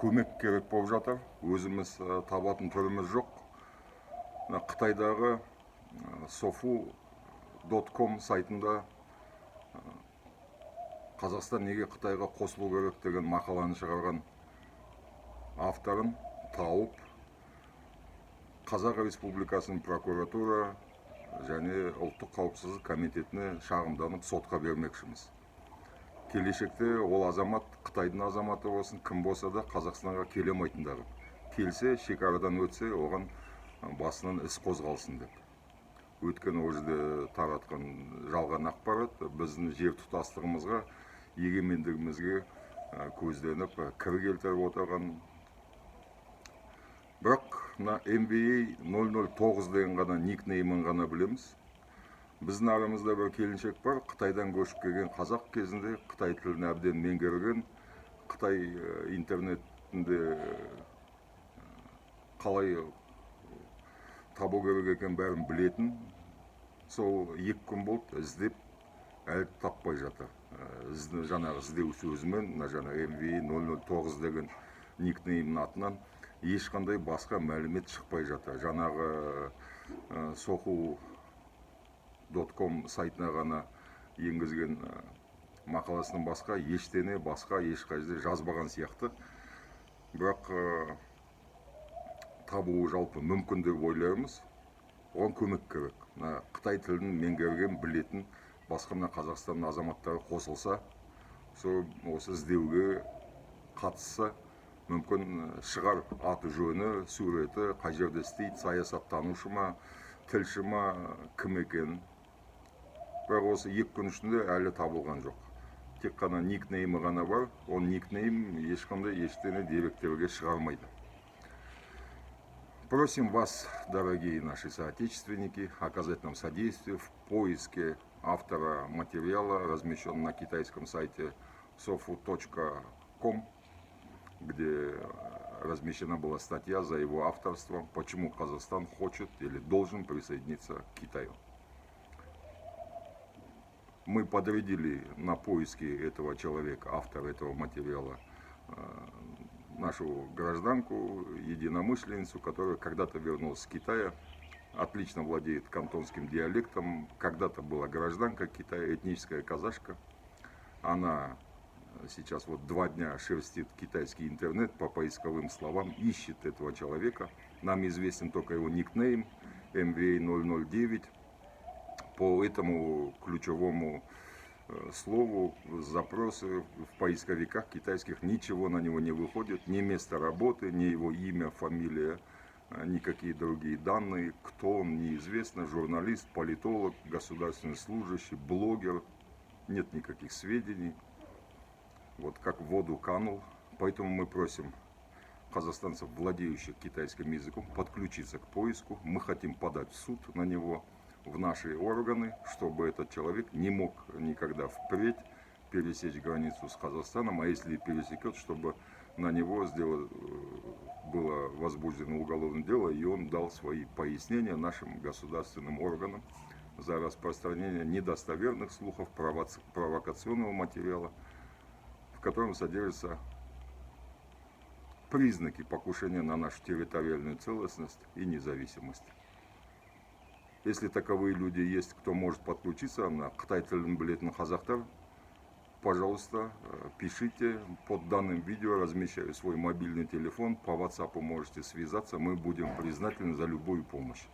Көмек керек болып жатыр. Өзіміз табатын түріміз жоқ. Қытайдағы sofu.com сайтында Қазақстан неге Қытайға қосылу керек деген мақаланы шығарған авторын тауып, Қазақ Республикасының прокуратура және ұлттық қауіпсіздік комитетіне шағымданып сотқа бермекшіміз. Келешекте ол азамат, Қытайдың азаматы болсын, кім болса да Қазақстанға келемейтіндығы. Келсе, шекарадан өтсе, оған басынан іс қозғалсын деп. Өйткені ол жерде таратқан жалған ақпарат біздің жер тұтастығымызға, егемендігімізге көзденіп кір келтіріп отырған. Бірақ MBA 009 деген ғана никнеймін ғана білеміз. Біздің арамызда бір келіншек бар, Қытайдан көшіп келген қазақ кезінде Қытай тілін әбден меңгерген, Қытай интернетінде қалай табу керек екен бәрін білетін. Сол 2 күн болды, іздеп, әлі таппай жатыр. Жаңағы іздеу сөзімен, жаңағы MBA 009 деген никнеймнің атынан ешқандай басқа мәлімет шықпай жатыр. Жаңағы sofu.com сайтына ғана енгізген мақаласынан басқа ештеңе басқа ешқайда жазбаған сияқты. Бірақ табуы жалпы мүмкін деп ойлаймыз. Оған көмек керек. Қытай тілін меңгерген, білетін басқа Қазақстан азаматтары қосылса, осы іздеуге қатысса, мүмкін шығар аты жөні, суреті, қай жерде істейді, саясаттанушы ма, тілші ма, кім екенін. Бірақ осы 2 күн ішінде әлі табылған жоқ. Тек қана никнеймі ғана бар, ол никнейм ешқандай ештеңе деректерге шығармайды. Просим вас, дорогие наши соотечественники, оказать нам содействие в поиске автора материала, размещенного на китайском сайте sofu.com, где размещена была статья за его авторством, почему Казахстан хочет или должен присоединиться к Китаю. Мы подрядили на поиски этого человека, автора этого материала, нашу гражданку, единомышленницу, которая когда-то вернулась с Китая, отлично владеет кантонским диалектом, когда-то была гражданка Китая, этническая казашка. Она сейчас 2 дня шерстит китайский интернет по поисковым словам, ищет этого человека. Нам известен только его никнейм MVA 009. По этому ключевому слову запросы в поисковиках китайских ничего на него не выходит, ни место работы, ни его имя, фамилия, никакие другие данные, кто он, неизвестно, журналист, политолог, государственный служащий, блогер, нет никаких сведений, вот как в воду канул. Поэтому мы просим казахстанцев, владеющих китайским языком, подключиться к поиску. Мы хотим подать в суд на него, в наши органы, чтобы этот человек не мог никогда впредь пересечь границу с Казахстаном, а если пересекет, чтобы на него было возбуждено уголовное дело, и он дал свои пояснения нашим государственным органам за распространение недостоверных слухов, провокационного материала, в котором содержатся признаки покушения на нашу территориальную целостность и независимость. Если таковые люди есть, кто может подключиться на Қытай тілін білетін қазақтар, пожалуйста, пишите. Под данным видео размещаю свой мобильный телефон. По WhatsApp можете связаться. Мы будем признательны за любую помощь.